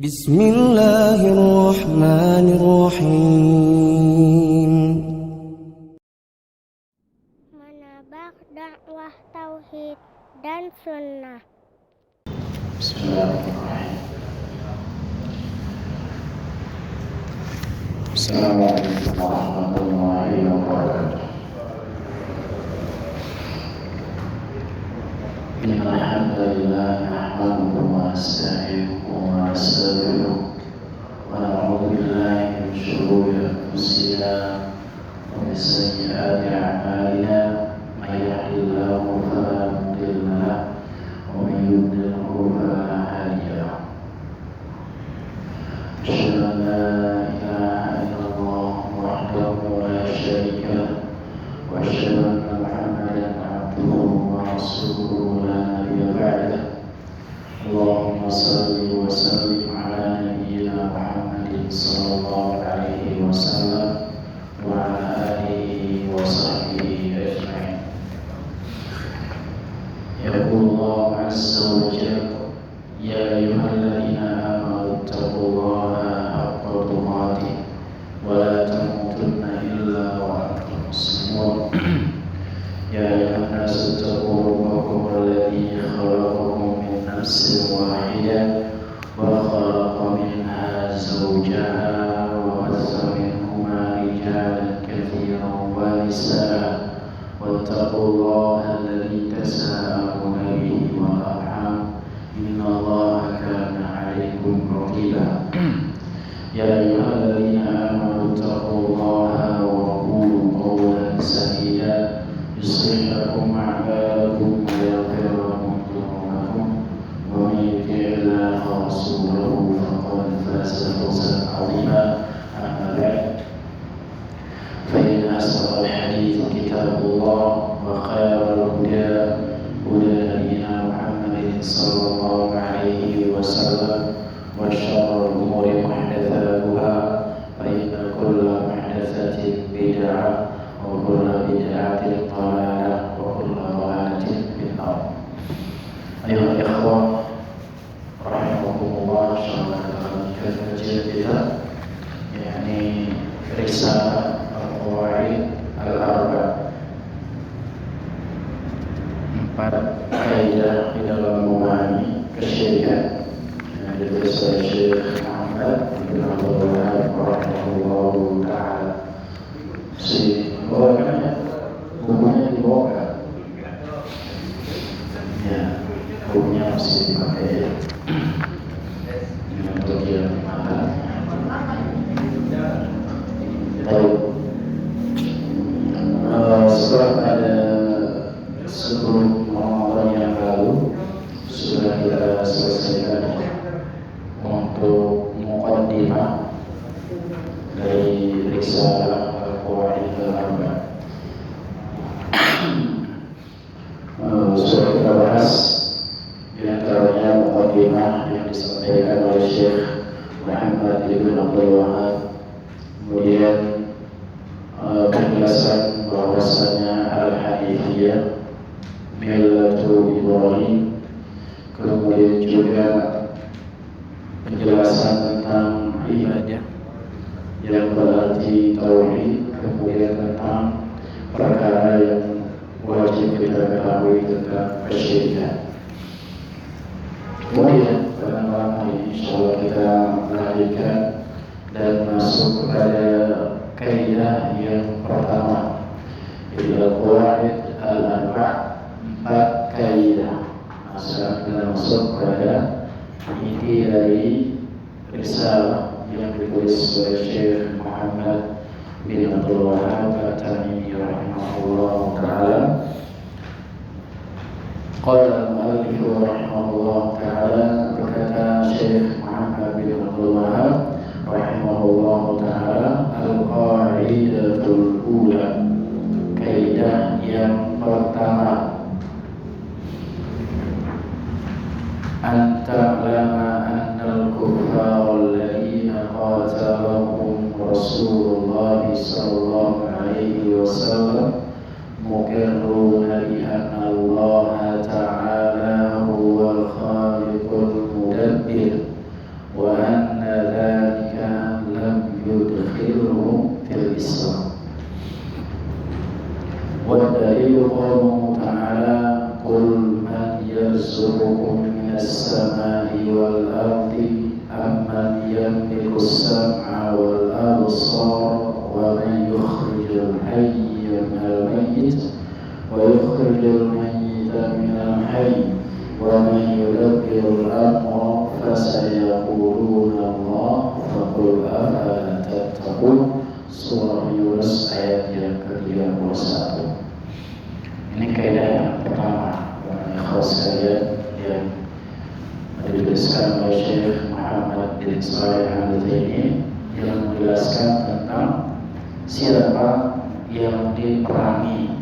Bismillahirrahmanirrahim. Menabak dakwah tauhid dan sunnah. Bismillahirrahmanirrahim. Assalamualaikum warahmatullahi wabarakatuh. Innal hamdalillah nahmaduhu wa nasta'inuhu wa nastaghfiruh wa na'udzu billahi min shururi anfusina wa min sayyiati a'malina may yahdihillahu fala mudilla lahu wa may yudlilhu fala hadiya lahu. Asyhadu an la ilaha illallah wahdahu la syarika lahu wa asyhadu anna Muhammadan abduhu wa rasuluhu la nabiyya ba'dahu. Allahumma shalli wa sallim ala nabiyyina Muhammadin sallallahu alaihi wasallam wa ala alihi wa sahbihi ajma'in. Yaqulullahu azza wa jalla ya ayyuhalladzina amanu taqullaha haqqa tuqatih wa la tamutunna illa wa antum muslimun. Ya ayyuhan nasu taqu rabbakum alladzi khalaqakum min nafsin wahidah wa khalaqa minha zawjaha wa bassa minhuma rijalan katsiran wa nisaa wattaqullaha alladzi tasaaluna bihi wal arham innallaha kana 'alaykum raqiba. Ya ayyuhalladzina amanu taqullaha wa qulu qawlan sadida يصلح لكم أعمالكم ويغفر لكم ذنوبكم ومن يطع الله ورسوله فقد فاز فوزا عظيما. أما بعد فإن أصدق الحديث كتاب الله وخير الهدى هدى نبينا محمد صلى الله عليه وسلم وشر الأمور محدثاتها فإن كل محدثة بدعة وكل بدعة ضلالة وكل ضلالة في النار. أيها الإخوة رحمكم الله insyaallah kita kajian kita yakni risalah al-qawaid al-arba', 4 kaidah di dalam memahami kesyirikan yang ditulis oleh Syekh Muhammad bin Abdul Wahhab rahimahullahu ta'ala. Bawakannya bukunya dibawakan ya, bukunya masih dipakai dengan bagian mata. Setelah pada sebelum Ramadan yang lalu sudah kita selesaikan untuk muqaddimah dari risalah al-qawaid al-arba'. Sudah kita bahas di antaranya muqaddimah yang disampaikan oleh Syekh Muhammad bin Abdul Wahhab, kemudian penjelasan bahwasanya al-hanifiyah millatu Ibrahim, kemudian juga penjelasan tentang ibadah yang berarti tauhid, kemudian tentang perkara yang wajib kita ketahui tentang kesyirikan. Kemudian pada malam hari ini insyaallah kita melanjutkan dan masuk kepada kaidah yang pertama, yaitu al-qawaid al-arba', 4 kaidah. Sekarang kita masuk kepada inti dari risalah yang ditulis oleh Syekh Muhammad bin Abdul Wahhab at-Tamimi rahimahullah ta'ala. Qala al-mu'allif rahimahullah ta'ala, berkata Syekh Muhammad bin Abdul Wahhab rahimahullah ta'ala, al-qa'idatul ula, kaidah yang pertama, an ta'lama anna al-kuffar alladhina qatalahum Rasulullah sallallahu alaihi wasallam muqirruna bi anna Allah ta'ala huwal khaliqul mudabbir wa yaquluna Allah faqul afala tattaqun. Surah Yunus ayat yang ke-31. Ini kaidah yang pertama ikhlas sekalian yang dituliskan oleh Syekh Muhammad bin Shalih Al-Utsaimin yang menjelaskan tentang siapa yang diperangi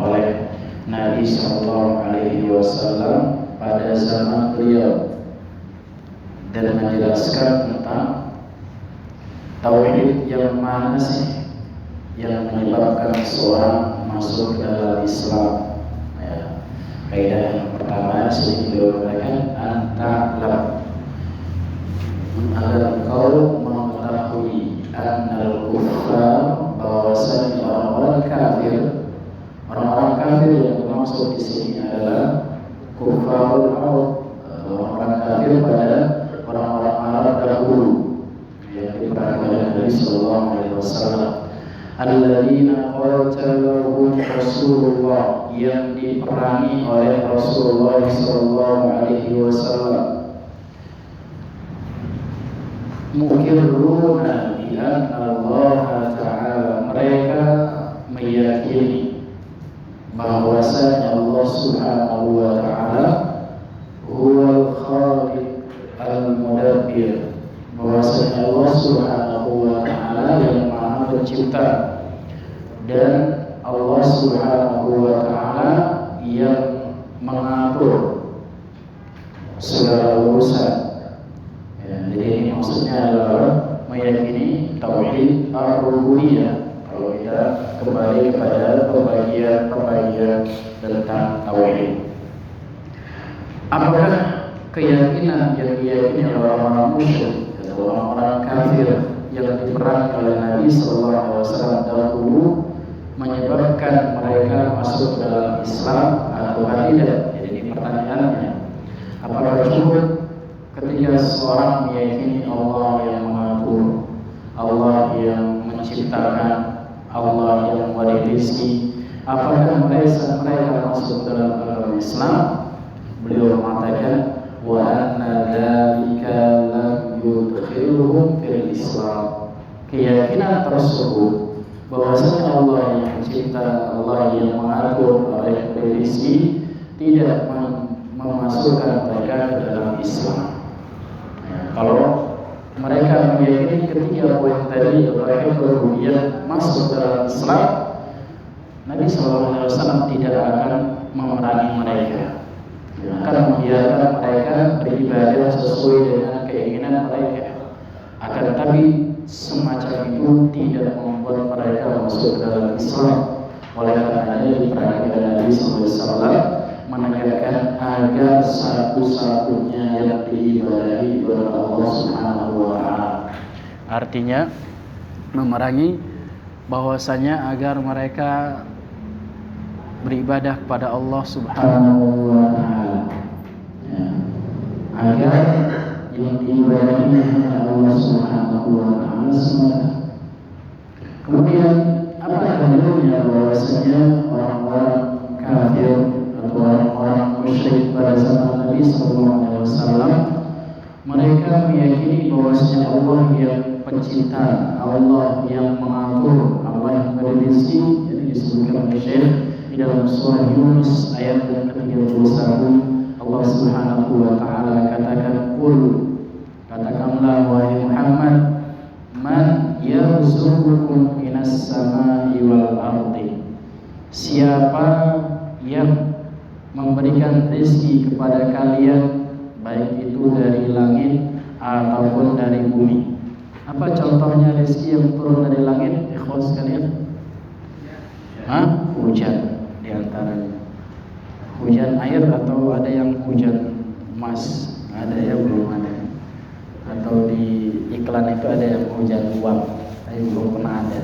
oleh Nabi Sallallahu Alaihi Wasallam pada zaman beliau dan menjelaskan tentang tauhid yang mana sih yang menyebabkan seorang masuk ke dalam Islam. Kaidah yang pertama sini beliau mengatakan anta'lam, agar kau mengetahui annal kuffar, bahwasanya orang-orang kafir yang dimaksud di sini adalah kuffarul Arab, orang kafir pada orang-orang Arab dahulu yang diperangi oleh Nabi Sallallahu Alaihi Wasallam. Alladzina qatalahum Rasulullah, yang diperangi oleh Rasulullah Sallallahu Alaihi Wasallam. Mukirruna bi anna Allah Ta'ala, mereka meyakini bahwasanya Allah Subhanahu wa Ta'ala huwal khaliq al-mudabbir, bahwasanya Allah Subhanahu wa Ta'ala yang Maha Pencipta dan Allah Subhanahu wa Ta'ala yang mengatur segala urusan. Jadi ini maksudnya adalah meyakini tauhid ar-rububiyah. Kalau kita kembali kepada pembagian tentang tauhid, apakah keyakinan yang diyakini oleh orang-orang musyrik atau orang-orang kafir yang diperangi oleh Nabi Sallallahu Alaihi Wasallam dahulu menyebabkan mereka masuk dalam Islam atau tidak? Jadi ini pertanyaannya, apakah cukup ketika seorang meyakini Allah yang mengatur, Allah yang menciptakan, Allah yang memberi rezeki, apakah mereka masuk dalam agama Islam? Beliau mengatakan wa anna dzalika lam yudkhilhum fil Islam. Keyakinan tersebut bahwasanya Allah yang mencipta, Allah yang mengatur, Allah yang memberi rezeki tidak memasukkan mereka ke dalam Islam. Kalau mereka meyakini ketiga poin tadi, tauhid rububiyah, masuk dalam Islam, Nabi SAW tidak akan memerangi mereka, akan membiarkan mereka beribadah sesuai dengan keinginan mereka. Akan tetapi semacam itu tidak membuat mereka masuk dalam Islam. Oleh karenanya diperangi oleh Nabi SAW menegakkan agar satu-satunya yang diibadahi oleh Allah Subhanahu wa Ta'ala. Artinya memerangi bahwasanya agar mereka beribadah kepada Allah Subhanahu wa Ta'ala, agar yang diibadahi hanya Allah Subhanahu wa Ta'ala semata. Kemudian apa dalilnya bahwasanya orang-orang kafir atau orang-orang musyrik pada zaman Nabi Sallallahu Alaihi Wasallam mereka meyakini bahwasanya Allah yang pencipta, Allah yang mengatur, Allah yang memberi rezeki. Jadi disebutkan oleh Syekh di dalam surah Yunus ayat yang ke-31, Allah Subhanahu wa Ta'ala katakan, qul, katakanlah wahai Muhammad, man yarzuqukum minas samai wal ardi, siapa yang memberikan rezeki kepada kalian, baik itu dari langit ataupun dari bumi. Apa contohnya rezeki yang turun dari langit, ikhwas sekalian? Hujan diantaranya. Hujan air atau ada yang hujan emas? Ada ya, belum ada. Atau di iklan itu ada yang hujan uang, tapi belum pernah ada.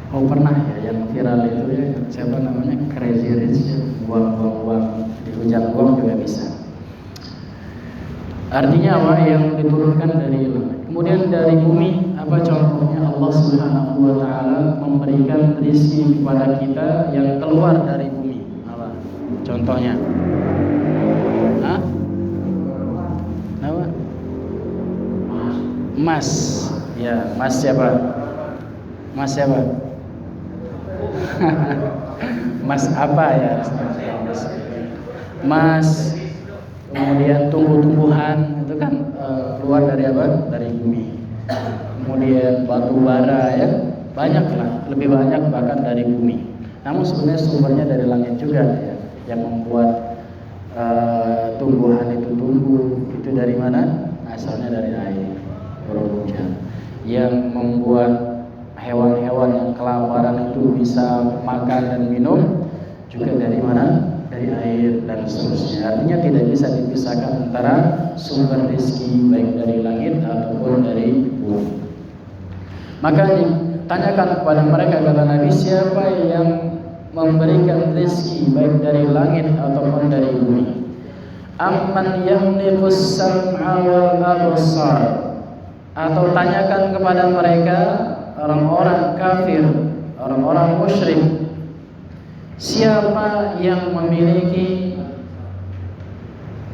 Oh pernah ya, yang viral itu ya, siapa namanya, Crazy Rich, uang, hujan uang juga bisa. Artinya apa? Yang diturunkan dari langit. Kemudian dari bumi, apa contohnya? Allah Subhanahu wa Ta'ala memberikan rezeki kepada kita yang keluar dari bumi. Apa contohnya? Apa? Mas. Ya, Mas siapa? Mas siapa? Mas apa ya? Mas. Kemudian tumbuh-tumbuhan itu kan keluar dari apa? Dari bumi. Kemudian batu bara ya, banyak lah, lebih banyak bahkan dari bumi. Namun sebenarnya sumbernya dari langit juga ya, yang membuat tumbuhan itu tumbuh. Itu dari mana? Asalnya dari air, turun hujan. Yang membuat hewan-hewan yang kelaparan itu bisa makan dan minum juga dari mana? Dari air dan seterusnya. Artinya tidak bisa dipisahkan antara sumber rezeki baik dari langit ataupun dari bumi. Maka ditanyakan kepada mereka, kata Nabi, siapa yang memberikan rezeki baik dari langit ataupun dari bumi? Amman yamlikus sam'a wal absar. Atau tanyakan kepada mereka orang-orang kafir, orang-orang musyrik, siapa yang memiliki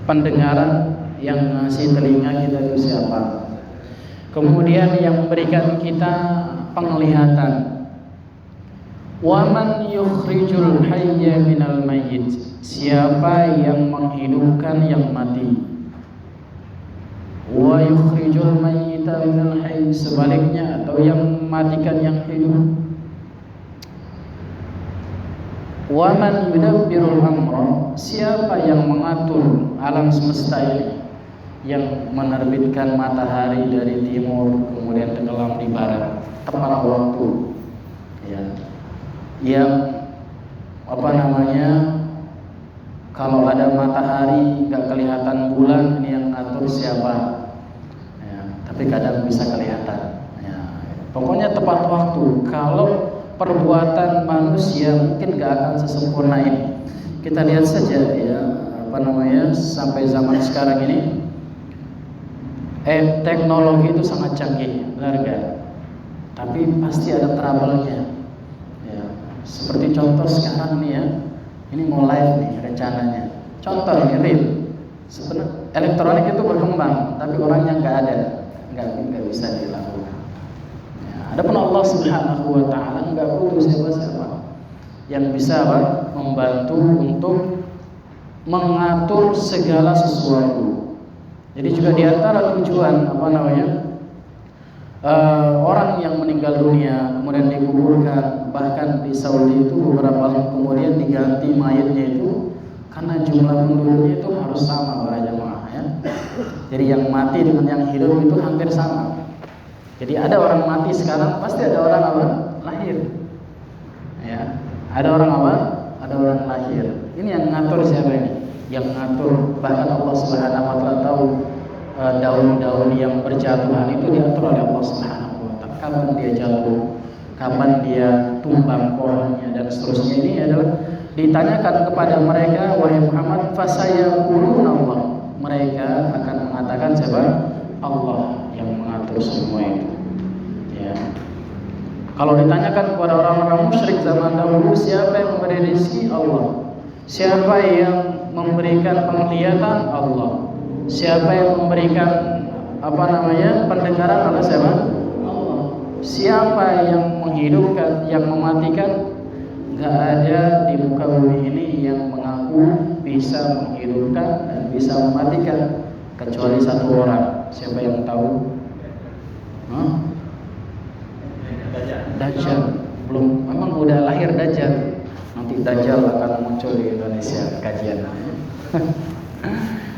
pendengaran, yang ngasih telinga kita itu siapa? Kemudian yang memberikan kita penglihatan. Waman yukhrijul hayya minal mayyit. Siapa yang menghidupkan yang mati? Wa yukhrijul mayyita minal hayy. Sebaliknya, atau yang mematikan yang hidup. Waman yudabbirul amra. Siapa yang mengatur alam semesta ini, yang menerbitkan matahari dari timur kemudian tenggelam di barat tepat waktu ya, yang kalau ada matahari nggak kelihatan bulan, ini yang ngatur siapa ya, tapi kadang bisa kelihatan ya. Pokoknya tepat waktu. Kalau perbuatan manusia mungkin nggak akan sesempurna ini. Kita lihat saja ya, sampai zaman sekarang ini teknologi itu sangat canggih, benar gak? Tapi pasti ada trouble-nya ya. Seperti contoh sekarang nih ya, ini mau live nih rencananya. Contoh ini real. Sebenarnya elektronik itu berkembang, tapi orangnya nggak bisa dilakukan ya. Adapun Allah Subhanahu wa Ta'ala nggak butuh siapa-siapa yang bisa membantu untuk mengatur segala sesuatu. Jadi juga diantara tujuan orang yang meninggal dunia kemudian dikuburkan, bahkan di Saudi itu beberapa tahun kemudian diganti mayatnya itu karena jumlah penduduknya itu harus sama para jamaah ya. Jadi yang mati dengan yang hidup itu hampir sama. Jadi ada orang mati sekarang, pasti ada orang lahir ya. Ada orang lahir. Ini yang ngatur siapa ini? Yang ngatur, bahkan Allah Subhanahu wa Ta'ala tahu daun-daun yang berjatuhan itu diatur oleh Allah Subhanahu wa Ta'ala. Kapan dia jatuh, kapan dia tumbang pohonnya dan seterusnya. Ini adalah ditanyakan kepada mereka, wahai Muhammad, fasayaquluna Allah. Mereka akan mengatakan siapa? Allah yang mengatur semua itu. Ya. Kalau ditanyakan kepada orang-orang musyrik zaman dahulu, siapa yang memberi rezeki? Allah. Siapa yang memberikan penglihatan? Allah. Siapa yang memberikan pendengaran? Allah. Siapa? Allah. Siapa yang menghidupkan, yang mematikan? Gak ada di muka bumi ini yang mengaku bisa menghidupkan dan bisa mematikan kecuali satu orang. Siapa yang tahu? Dajjal. Belum, memang udah lahir Dajjal. Nanti Dajjal akan muncul di Indonesia kajian.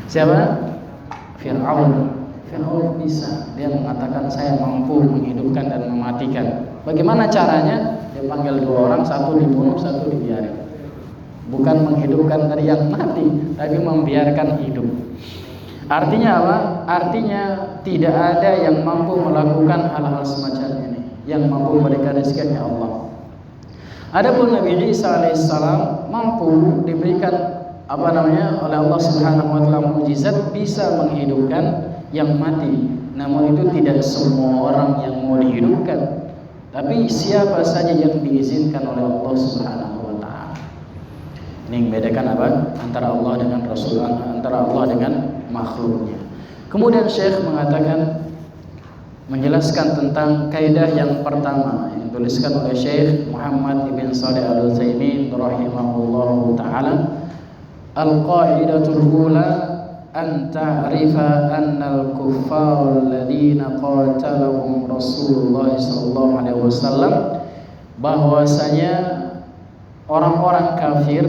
Siapa? Fir'aun. Fir'aun bisa. Dia mengatakan saya mampu menghidupkan dan mematikan. Bagaimana caranya? Dia panggil dua orang, satu dibunuh, satu dibiarkan. Bukan menghidupkan dari yang mati, tapi membiarkan hidup. Artinya apa? Artinya tidak ada yang mampu melakukan hal-hal semacam ini. Yang mampu memberikan rezeki hanya Allah. Adapun Nabi Isa alaihissalam mampu diberikan oleh Allah Subhanahu wa Ta'ala mukjizat bisa menghidupkan yang mati. Namun itu tidak semua orang yang mau dihidupkan. Tapi siapa saja yang diizinkan oleh Allah Subhanahu wa Ta'ala. Ini membedakan antara Allah dengan Rasulullah, antara Allah dengan makhluknya. Kemudian Syekh mengatakan menjelaskan tentang kaidah yang pertama yang dituliskan oleh Syekh Muhammad ibn Shalih Al-Utsaimin rahimahullahu taala. Al-qaidatul ula an ta'rifa anna al-kuffar alladziina qatalahum Rasulullah sallallahu alaihi wasallam, bahwasanya orang-orang kafir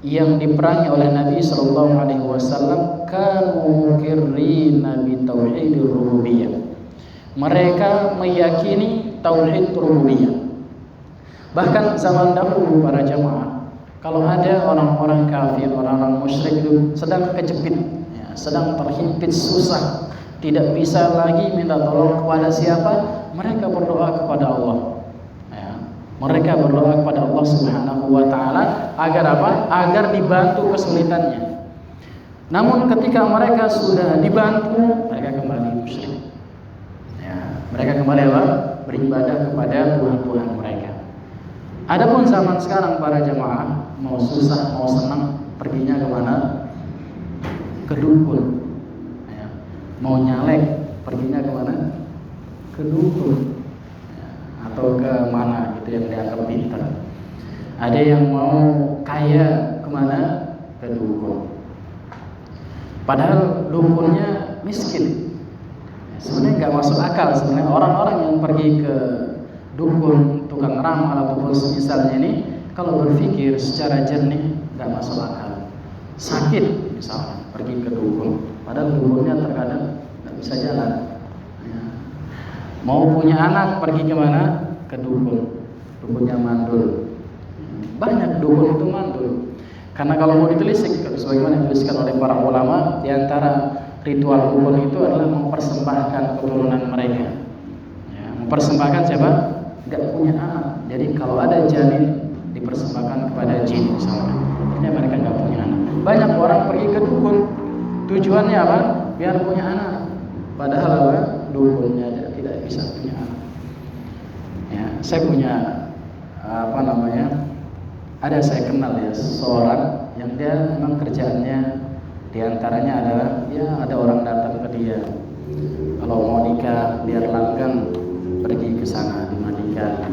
yang diperangi oleh Nabi sallallahu alaihi wasallam kanu muqirrina bi tauhidir rububiyah. Mereka meyakini tauhid rububiyah. Bahkan zaman dahulu para jamaah, kalau ada orang-orang kafir, orang-orang musyrik itu sedang kejepit, ya, sedang terhimpit susah, tidak bisa lagi minta tolong kepada siapa, mereka berdoa kepada Allah. Ya, mereka berdoa kepada Allah Subhanahu wa taala agar apa? Agar dibantu kesulitannya. Namun ketika mereka sudah dibantu, mereka kembali musyrik. Ya, mereka kembali apa? Beribadah kepada Tuhan-Tuhan mereka. Adapun zaman sekarang para jamaah, mau susah mau senang perginya kemana? Ke dukun. Ya. Mau nyalek perginya kemana? Ke dukun. Ya. Atau ke mana gitu yang dianggap pintar. Ada yang mau kaya kemana? Ke dukun. Padahal dukunnya miskin. Sebenarnya nggak masuk akal sebenarnya orang-orang yang pergi ke dukun, tukang ramal ataupun misalnya ini, kalau berpikir secara jernih nggak masuk akal. Sakit misalnya pergi ke dukun, padahal dukunnya terkadang nggak bisa jalan. Ya. Mau punya anak pergi kemana? Ke dukun, dukunnya mandul. Banyak dukun itu mandul. Karena kalau mau ditelisik, sebagaimana dituliskan oleh para ulama, di antara ritual dukun itu adalah mempersembahkan keturunan mereka. Ya, mempersembahkan siapa? Gak punya anak. Jadi kalau ada janin dipersembahkan kepada jin misalnya. Ini mereka gak punya anak. Banyak orang pergi ke dukun. Tujuannya apa? Biar punya anak. Padahal apa? Dukunnya tidak bisa punya anak. Ya, saya punya ada saya kenal ya seorang yang dia memang kerjaannya diantaranya adalah ya ada orang datang ke dia. Kalau mau nikah biar langgeng pergi ke sana dimandikan,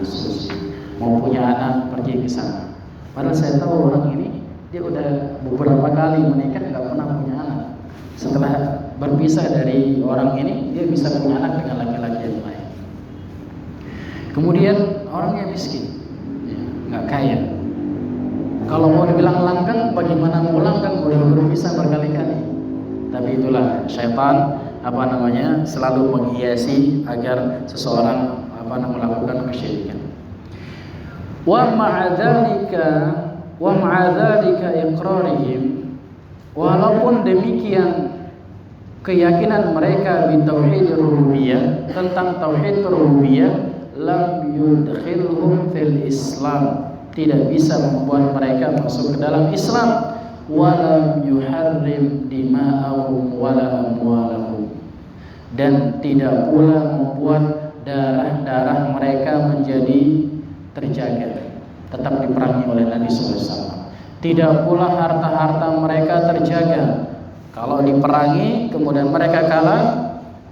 mau punya anak pergi ke sana. Padahal saya tahu orang ini dia udah beberapa kali menikah nggak pernah punya anak. Setelah berpisah dari orang ini dia bisa punya anak dengan laki-laki yang lain. Kemudian orangnya miskin, ya, nggak kaya. Kalau mau dibilang langgeng, bagaimana mau langgeng? Udah berpisah berkali-kali. Tapi itulah syaitan selalu menghiasi agar seseorang melakukan kesyirikan. Wa ma'adzalika iqrarihim, walaupun demikian keyakinan mereka bi tauhid rububiyah, tentang tauhid rububiyah, lam yudkhilhum fil Islam, tidak bisa membuat mereka masuk ke dalam Islam. Walam yuharrim dima'ahum wala amwalahum, dan tidak pula membuat darah-darah mereka menjadi terjaga, tetap diperangi oleh Nabi SAW. Tidak pula harta-harta mereka terjaga. Kalau diperangi kemudian mereka kalah,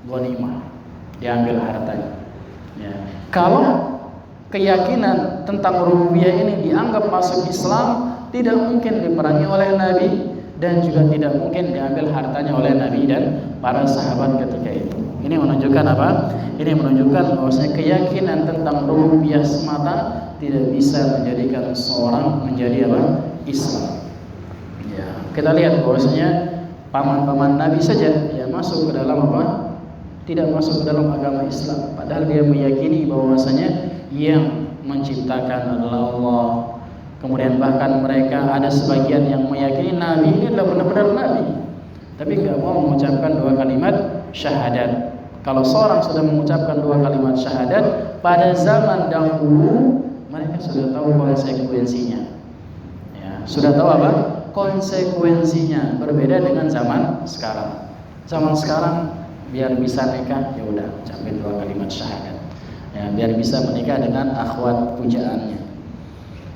ghanimah, diambil hartanya. Ya. Kalau keyakinan tentang rububiyah ini dianggap masuk Islam, tidak mungkin diperangi oleh Nabi dan juga tidak mungkin diambil hartanya oleh Nabi dan para sahabat ketika itu. Ini menunjukkan apa? Ini menunjukkan bahwasanya keyakinan tentang rububiyah semata tidak bisa menjadikan seorang menjadi apa? Islam. Ya, kita lihat bahwasanya paman-paman Nabi saja ya masuk ke dalam apa? Tidak masuk ke dalam agama Islam, padahal dia meyakini bahwasanya yang menciptakan adalah Allah. Kemudian bahkan mereka ada sebagian yang meyakini Nabi ini adalah benar-benar Nabi, tapi nggak mau mengucapkan dua kalimat syahadat. Kalau seorang sudah mengucapkan dua kalimat syahadat pada zaman dahulu, mereka sudah tahu konsekuensinya. Ya, sudah tahu apa? Konsekuensinya. Berbeda dengan zaman sekarang. Zaman sekarang biar bisa nikah ya udah ucapin dua kalimat syahadat. Ya, biar bisa menikah dengan akhwat pujaannya.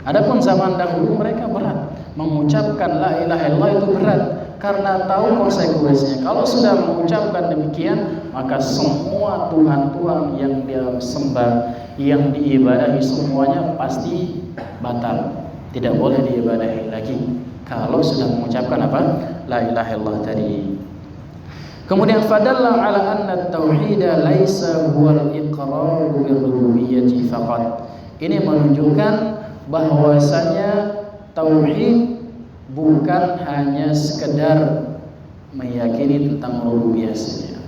Adapun zaman dahulu mereka berat, mengucapkan la ilaha illallah itu berat. Karena tahu konsekuensinya. Kalau sudah mengucapkan demikian, maka semua Tuhan-Tuhan yang dia sembah, yang diibadahi semuanya pasti batal. Tidak boleh diibadahi lagi kalau sudah mengucapkan apa? La ilaha illallah tadi. Kemudian fadalla ala anna at-tauhid laisa huwal iqrar bir-rububiyyati faqat. Ini menunjukkan bahwasanya tauhid bukan hanya sekedar meyakini tentang rububiyah saja.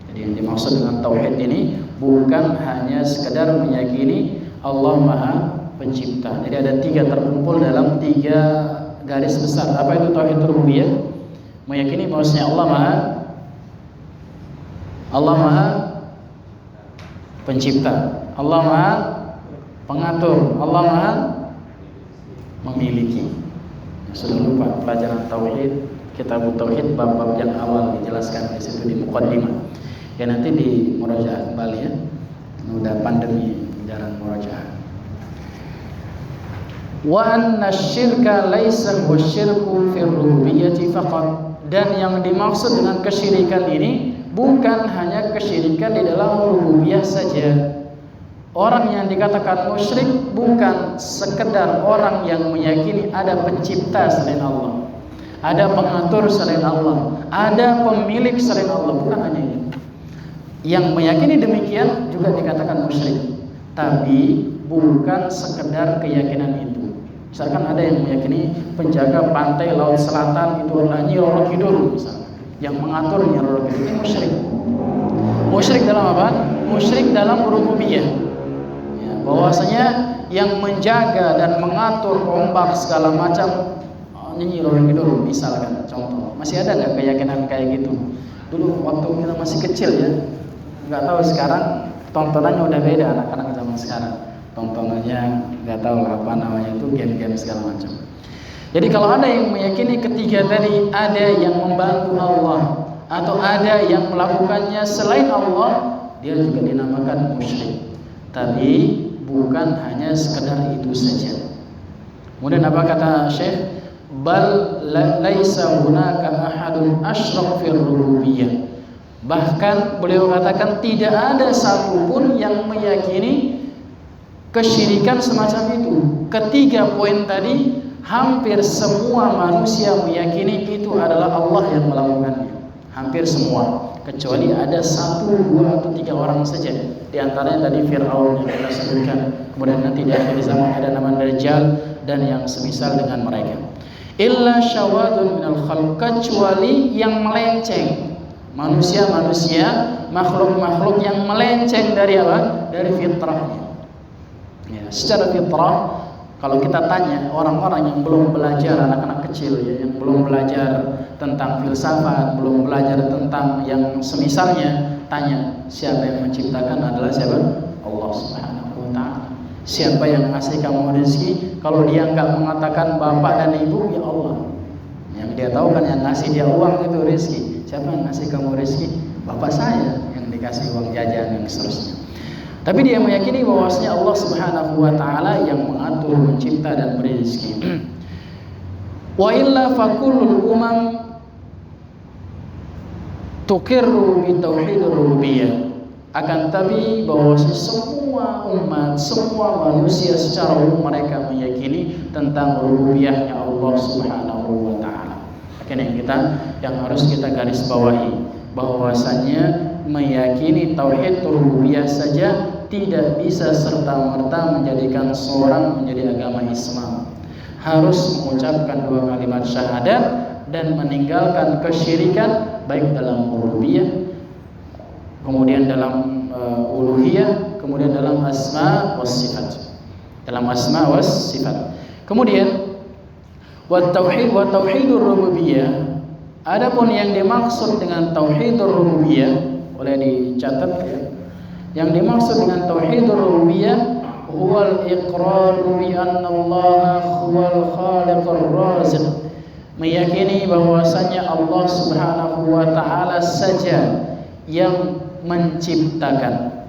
Jadi yang dimaksud dengan tauhid ini bukan hanya sekedar meyakini Allah Maha Pencipta. Jadi ada 3 terkumpul dalam 3 garis besar. Apa itu tauhid rububiyah? Meyakini bahwasanya Allah Maha Pencipta, Allah Maha Pengatur, Allah Maha Memiliki. Sudah lupa pelajaran tauhid, kitab tauhid bab-bab yang awal dijelaskan di situ di muqaddimah. Ya nanti di murajaah kembali ya. Udah pandemi jarang murajaah. Wa anna syirka laisa huwa syirku fi rububiyyati faqat. Dan yang dimaksud dengan kesyirikan ini bukan hanya kesyirikan di dalam rububiyah saja. Orang yang dikatakan musyrik bukan sekedar orang yang meyakini ada pencipta selain Allah, ada pengatur selain Allah, ada pemilik selain Allah, bukan hanya ini. Yang meyakini demikian juga dikatakan musyrik, tapi bukan sekedar keyakinan itu. Misalkan ada yang meyakini penjaga pantai laut selatan itu adalah Nyi Roro Kidul misalnya, yang mengatur Nyi Roro Kidul, ini musyrik. Musyrik dalam apa? Musyrik dalam rububiyah. Bahwasanya yang menjaga dan mengatur ombak segala macam Nyi Roro Kidul misalkan, contoh. Masih ada nggak keyakinan kayak gitu? Dulu waktu kita masih kecil ya, nggak tahu sekarang tontonannya udah beda anak-anak zaman sekarang. Tontonannya nggak tahu apa namanya itu, game-game segala macam. Jadi kalau ada yang meyakini ketiga tadi, ada yang membantu Allah atau ada yang melakukannya selain Allah, dia juga dinamakan musyrik. Tapi bukan hanya sekedar itu saja. Kemudian apa kata Syekh? Bal laisa hunaka ahadun asyraq fil rububiyyah. Bahkan beliau katakan tidak ada satupun yang meyakini kesyirikan semacam itu. Ketiga poin tadi hampir semua manusia meyakini itu adalah Allah yang melakukannya. Hampir semua, kecuali ada 1, 2 atau 3 orang saja. Di antaranya tadi Fir'aun yang kita sebutkan. Kemudian nanti di akhir zaman ada nama Dajjal dan yang semisal dengan mereka. Illa syawadun minal khalq, kecuali yang melenceng. Manusia-manusia, makhluk-makhluk yang melenceng dari apa? Dari fitrahnya. Ya, secara fitrah, kalau kita tanya orang-orang yang belum belajar, anak-anak kecil ya, yang belum belajar tentang filsafat, belum belajar tentang yang semisalnya, tanya siapa yang menciptakan adalah siapa? Allah Subhanahu wa ta'ala. Siapa yang ngasih kamu rezeki? Kalau dia enggak mengatakan bapak dan ibu, ya Allah. Yang dia tahu kan yang ngasih dia uang itu rezeki. Siapa yang ngasih kamu rezeki? Bapak saya yang dikasih uang jajan yang seterusnya. Tapi dia meyakini bahwasanya Allah Subhanahu wa ta'ala yang mengatur, mencipta dan beri rezeki. Wa illa fakullul umam tuqirru bi tauhidir rububiyyah. Akan tapi bahwasanya semua umat, semua manusia secara umum mereka meyakini tentang rububiyahnya Allah Subhanahu wa ta'ala. Ini yang harus kita garis bawahi, bahwasanya meyakini tauhid rububiyah saja tidak bisa serta-merta menjadikan seorang menjadi agama Islam. Harus mengucapkan 2 kalimat syahadat dan meninggalkan kesyirikan baik dalam rububiyah, kemudian dalam uluhiyah, kemudian dalam asma was sifat. Dalam asma was sifat. Kemudian wa tauhidur rububiyah. Adapun yang dimaksud dengan tauhidur rububiyah, boleh dicatat ya. Yang dimaksud dengan tauhidur rububiyah huwal iqraru bi anna Allah huwal khaliqur raziq. Meyakini bahwasanya Allah Subhanahu wa ta'ala saja yang menciptakan.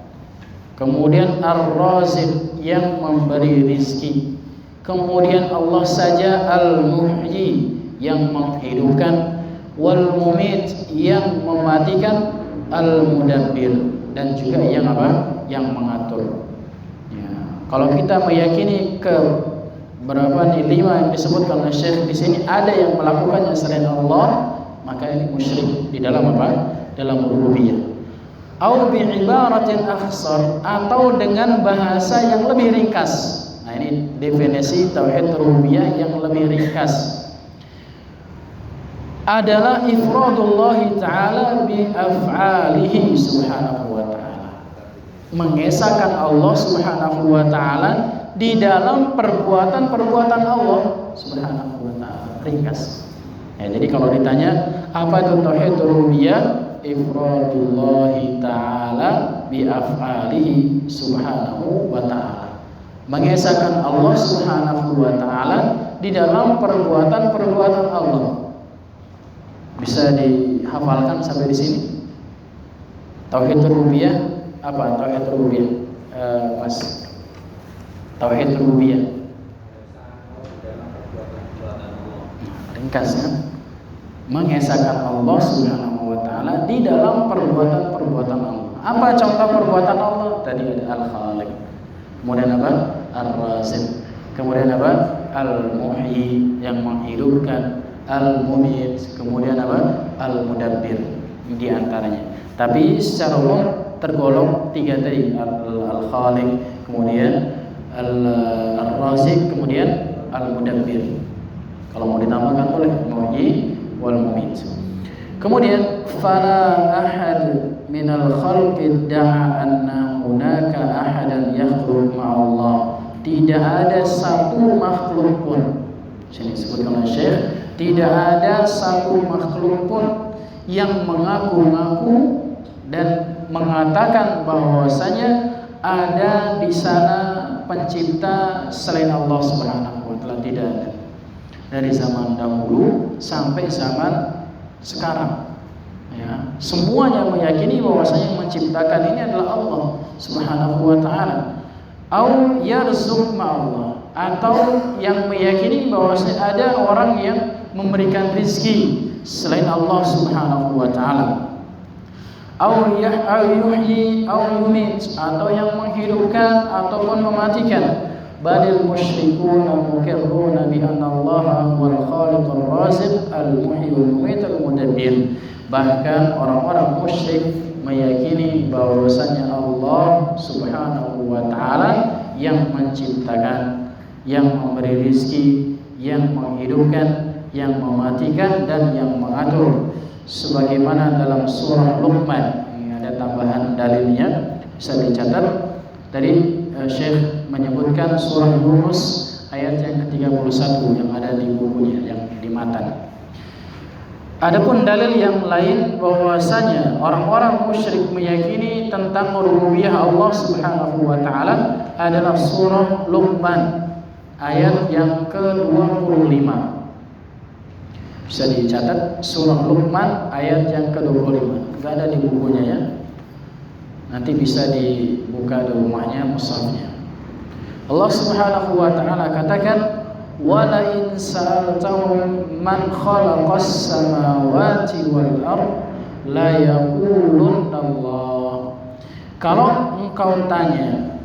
Kemudian ar-raziq yang memberi rizki. Kemudian Allah saja al-muhyi yang menghidupkan. wal mumit yang mematikan, al mudabbir dan juga yang apa? Yang mengatur. Ya. Kalau kita meyakini ke berapa nih 5 yang disebutkan oleh Syekh di sini ada yang melakukannya selain Allah, maka ini musyrik di dalam apa? Dalam rububiyah. Au bi ibaratin akhsar, atau dengan bahasa yang lebih ringkas. Nah, ini definisi tauhid rububiyah yang lebih ringkas. Adalah ifradullah ta'ala bi af'alihi subhanahu wa ta'ala. Mengesahkan Allah subhanahu wa ta'ala di dalam perbuatan-perbuatan Allah subhanahu wa ta'ala. Ringkas. Ya, jadi kalau ditanya apa itu tauhid rububiyah, ifradullah ta'ala bi af'alihi subhanahu wa ta'ala. Mengesahkan Allah subhanahu wa ta'ala di dalam perbuatan-perbuatan Allah. Bisa dihafalkan sampai di sini? Tauhid rububiyah apa? Tauhid rububiyah, Mas. Tauhid rububiyah. Ringkas kan? Mengesahkan Allah subhanahu wa ta'ala di dalam perbuatan-perbuatan Allah. Apa contoh perbuatan Allah? Tadi ada Al-Khaliq. Kemudian apa? Ar-Raziq. Kemudian apa? Al-Muhyi, yang menghidupkan. Al-Mumit. Kemudian apa? Al-Mudabbir. Di antaranya. Tapi secara umum tergolong 3 tadi. Al-Khaliq, kemudian Al-Raziq, kemudian Al-Mudabbir. Kalau mau ditambahkan boleh, Muhyi wal Mumit. Kemudian fala ahad minal khalqi da'a anna hunaka ahadan yakhluq ma'allah. Tidak ada satu makhluk pun, sini disebutkan oleh Syekh, tidak ada satu makhluk pun yang mengaku-ngaku dan mengatakan bahwasanya ada di sana pencipta selain Allah Subhanahu wa taala. Tidak ada. Dari zaman dahulu sampai zaman sekarang, ya, semuanya meyakini bahwasanya yang menciptakan ini adalah Allah Subhanahu wa taala. Au yarzuq ma'allah, atau yang meyakini bahwasanya ada orang yang memberikan rizki selain Allah Subhanahu wa taala. Au yuhyi au yumit, atau yang menghidupkan ataupun mematikan. Balil musyrikuna muqirruna bi anna Allah wal khaliqur raziq al muhyi wal mumit al mudabbir. Bahkan orang-orang musyrik meyakini bahwasanya Allah Subhanahu wa taala yang menciptakan, yang memberi rizki, yang menghidupkan, yang mematikan dan yang mengatur. Sebagaimana dalam surah Luqman, ini ada tambahan dalilnya, bisa dicatat. Tadi Syekh menyebutkan surah Yunus ayat yang ke-31 yang ada di bukunya, yang di matan. Adapun dalil yang lain bahwasanya orang-orang musyrik meyakini tentang rububiyah Allah Subhanahu wa taala adalah surah Luqman ayat yang ke-25. Bisa dicatat surah Luqman ayat yang ke-25. Enggak ada di bukunya ya. Nanti bisa dibuka di rumahnya mushafnya. Allah Subhanahu wa taala katakan, "Wa la in sa'altahum man khalaqas samawati wal ard la yaqulunna Allah." Kalau engkau tanya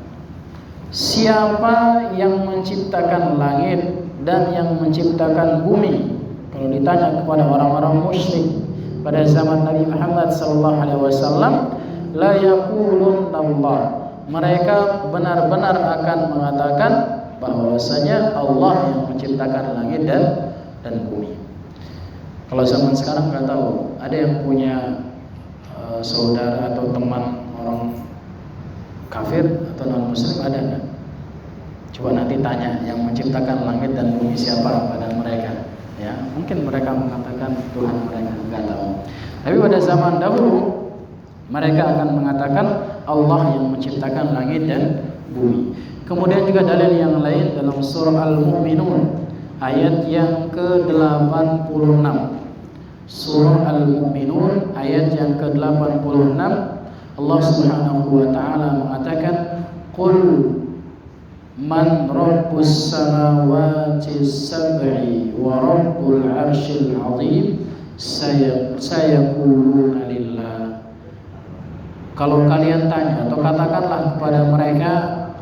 siapa yang menciptakan langit dan yang menciptakan bumi, kalau ditanya kepada orang-orang musyrik pada zaman Nabi Muhammad sallallahu alaihi wasallam, la yaqulunna Allah, mereka benar-benar akan mengatakan bahwasanya Allah yang menciptakan langit dan bumi. Kalau zaman sekarang nggak tahu, ada yang punya saudara atau teman orang kafir atau non muslim, ada nggak? Coba nanti tanya yang menciptakan langit dan bumi siapa pada mereka. Ya, mungkin mereka mengatakan Tuhan mereka, nggak tahu. Tapi pada zaman dahulu mereka akan mengatakan Allah yang menciptakan langit dan bumi. Kemudian juga dalil yang lain dalam surah Al-Mu'minun ayat yang ke-86. Surah Al-Mu'minun ayat yang ke-86, Allah Subhanahu wa taala mengatakan, "Qul man rabbus samawati sab'i wa rabbul 'arsyil 'azim sayaquluna lillah. Kalau kalian tanya atau katakanlah kepada mereka,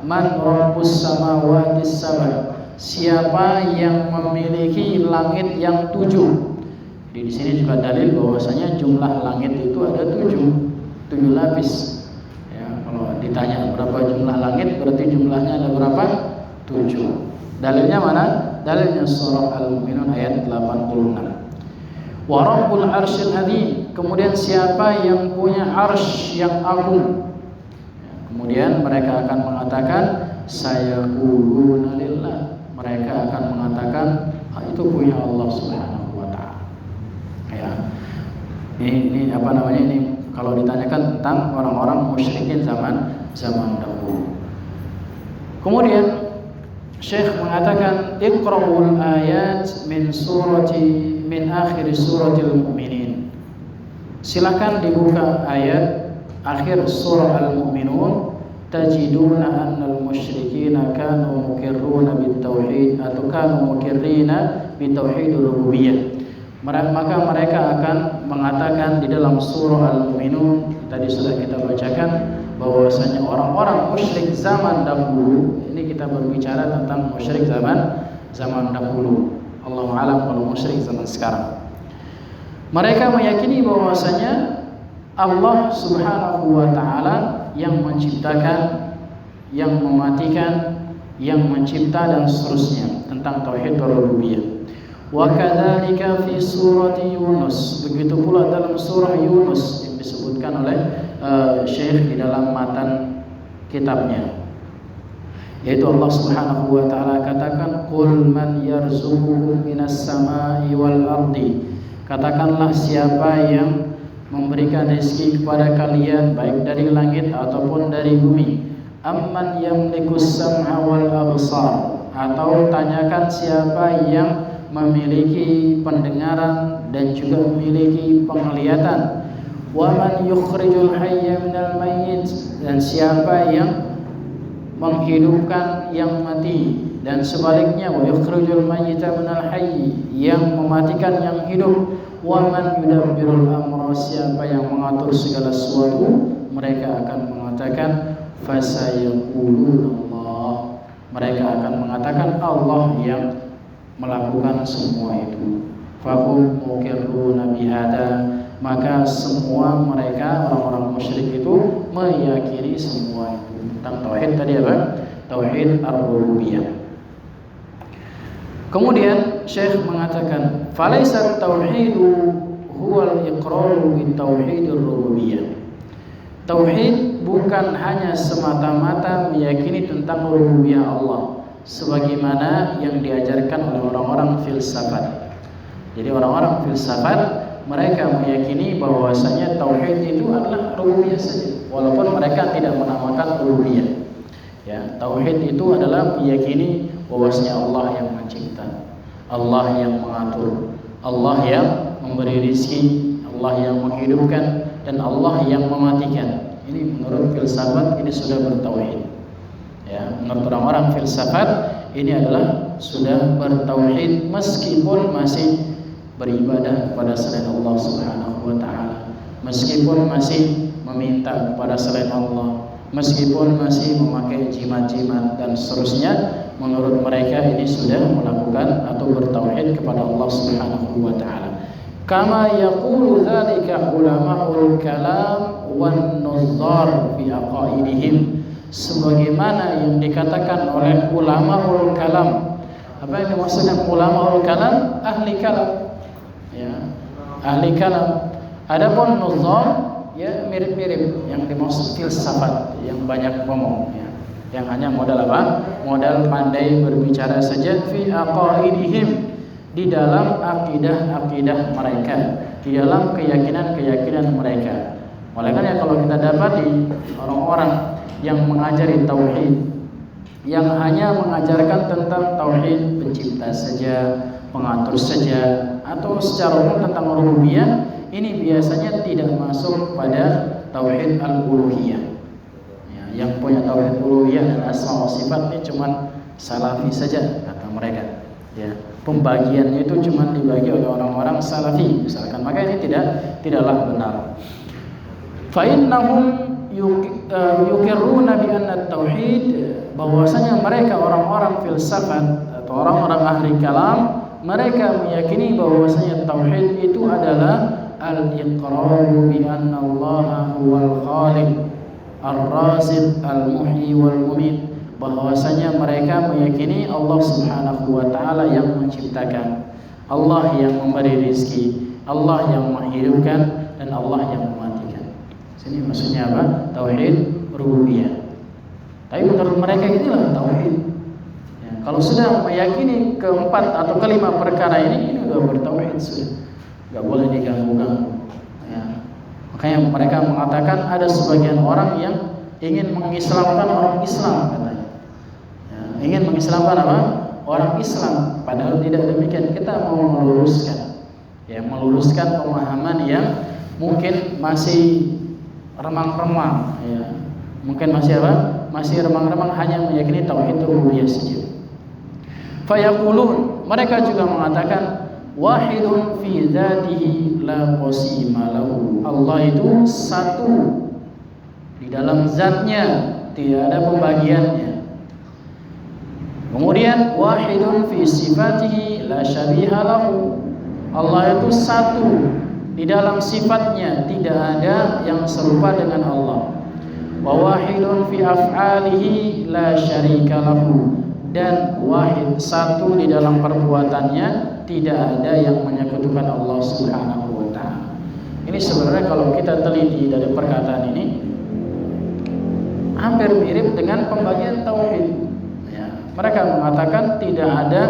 man rabbus samawati sab'a, siapa yang memiliki langit yang 7. Di sini juga dalil bahwasanya jumlah langit itu ada 7 lapis. Ya, kalau ditanya berapa jumlah langit, berarti jumlahnya ada berapa? 7. Dalilnya mana? Dalilnya surah Al-Mu'minun ayat 86. Wa rabbul arsyil azim, kemudian siapa yang punya arsy yang agung. Kemudian mereka akan mengatakan sayaquluna lillah, mereka akan mengatakan itu punya Allah Subhanahu wa taala. Ya. Ini apa namanya, ini kalau ditanyakan tentang orang-orang musyrikin zaman dahulu. Kemudian Syekh mengatakan iqra'ul ayat min akhir suratil mu'minin. Silakan dibuka ayat akhir surah Al-Mu'minun, tajiduna annal musyrikina kanu muqirruna bitauhid atau kanu muqirrina bitauhidur rububiyyah. Maka mereka akan mengatakan di dalam surah Al-Mu'minun, tadi sudah kita bacakan, bahwasanya orang-orang musyrik zaman dahulu, ini kita berbicara tentang musyrik zaman dahulu. Allahu a'lam kalau musyrik zaman sekarang. Mereka meyakini bahwasanya Allah Subhanahu wa taala yang menciptakan, yang mematikan, yang mencipta dan seterusnya, tentang tauhid rububiyah. Wa kadzalika fi surati Yunus, begitu pula dalam surah Yunus yang disebutkan oleh Syekh di dalam matan kitabnya, yaitu Allah Subhanahu wa taala katakan qul man yarzuqukum minas samai wal ardi, katakanlah siapa yang memberikan rezeki kepada kalian baik dari langit ataupun dari bumi. Amman yamlikus sam'a wal absar, atau tanyakan siapa yang memiliki pendengaran dan juga memiliki penglihatan. Wa man yukhrijul hayya minal mayyit, dan siapa yang menghidupkan yang mati, dan sebaliknya wa yukhrijul mayyita minal hayy, yang mematikan yang hidup. Wa man yudabbirul amra, siapa yang mengatur segala sesuatu. Mereka akan mengatakan fasayaquluna Allah, mereka akan mengatakan Allah yang melakukan semua itu. Fahum muqirruna bihada, maka semua mereka orang-orang musyrik itu meyakini semua itu tentang tauhid tadi apa? Tauhid ar-rububiyah. Kemudian Syekh mengatakan falaisa tauhidu huwal iqraru bi tauhidir rububiyah. Tauhid bukan hanya semata-mata meyakini tentang rububiyah Allah sebagaimana yang diajarkan oleh orang-orang filsafat. Jadi orang-orang filsafat mereka meyakini bahwasanya tauhid itu adalah rububiyah saja, walaupun mereka tidak menamakan rububiyah. Ya, tauhid itu adalah meyakini bahwasanya Allah yang mencipta, Allah yang mengatur, Allah yang memberi rezeki, Allah yang menghidupkan, dan Allah yang mematikan. Ini menurut filsafat ini sudah bertauhid. Ya, menurut orang-orang filsafat ini adalah sudah bertauhid meskipun masih beribadah kepada selain Allah Subhanahu wa taala, meskipun masih meminta kepada selain Allah, meskipun masih memakai jimat-jimat dan seterusnya. Menurut mereka ini sudah melakukan atau bertauhid kepada Allah Subhanahu wa taala. Kama yaqulu dzalika ulama'ul kalam wan nuzzar fi aqaidihim, sebagaimana yang dikatakan oleh ulamaul kalam. Apa yang dimaksudkan ulamaul kalam? Ahli kalam. Ya, ahli kalam. Adapun nuzzar ya mirip-mirip, yang dimaksud filsafat yang banyak ngomong ya. Yang hanya modal apa? Modal pandai berbicara saja fi aqaidihim, di dalam akidah-akidah mereka, di dalam keyakinan-keyakinan mereka. Oleh karena kalau kita dapati orang-orang yang mengajari tauhid, yang hanya mengajarkan tentang tauhid pencipta saja, pengatur saja, atau secara umum tentang rububiyah, ini biasanya tidak masuk pada tauhid al-uluhiyah. Ya, yang punya tauhid uluhiyah dan asma wa sifat ini cuma salafi saja kata mereka. Ya. pembagiannya itu cuma dibagi oleh orang-orang salafi misalkan, maka ini tidaklah benar. Fa innahum yuqirruna bi anna at-tauhid, bahwasanya mereka orang-orang filsafat atau orang-orang ahli kalam, mereka meyakini bahwasanya tauhid itu adalah al-iqraru bi anna Allah huwal khaliq ar-raziq al-muhyi wal mumit, bahwasanya mereka meyakini Allah Subhanahu wa taala yang menciptakan, Allah yang memberi rezeki, Allah yang menghidupkan, dan Allah yang mematikan. Sini maksudnya apa? Tauhid rububiyah. Tapi menurut mereka inilah tauhid. Ya, kalau sudah meyakini keempat atau kelima perkara ini sudah bertauhid sudah. Enggak boleh diganggu-ganggu. Ya. Makanya mereka mengatakan ada sebagian orang yang ingin mengislamkan orang Islam katanya. Ya, ingin mengislamkan apa? Orang Islam. Padahal tidak demikian. Kita mau meluruskan. Ya, meluruskan pemahaman yang mungkin masih remang-remang, ya. Mungkin masih apa? Masih remang-remang, hanya meyakini tauhid rububiyah saja. Fayaqulun, mereka juga mengatakan wahidun fi dzatihi la qasima lahu. Allah itu satu di dalam zatnya, tidak ada pembagiannya. Kemudian wahidun fi sifatihi la syabiha lahu. Allah itu satu di dalam sifatnya, tidak ada yang serupa dengan Allah. Wa wahidun fi af'alihi la syarika lahu, dan wahid satu di dalam perbuatannya, tidak ada yang menyekutukan Allah Subhanahu wa taala. Ini sebenarnya kalau kita teliti dari perkataan ini hampir mirip dengan pembagian tauhid. Ya, mereka mengatakan tidak ada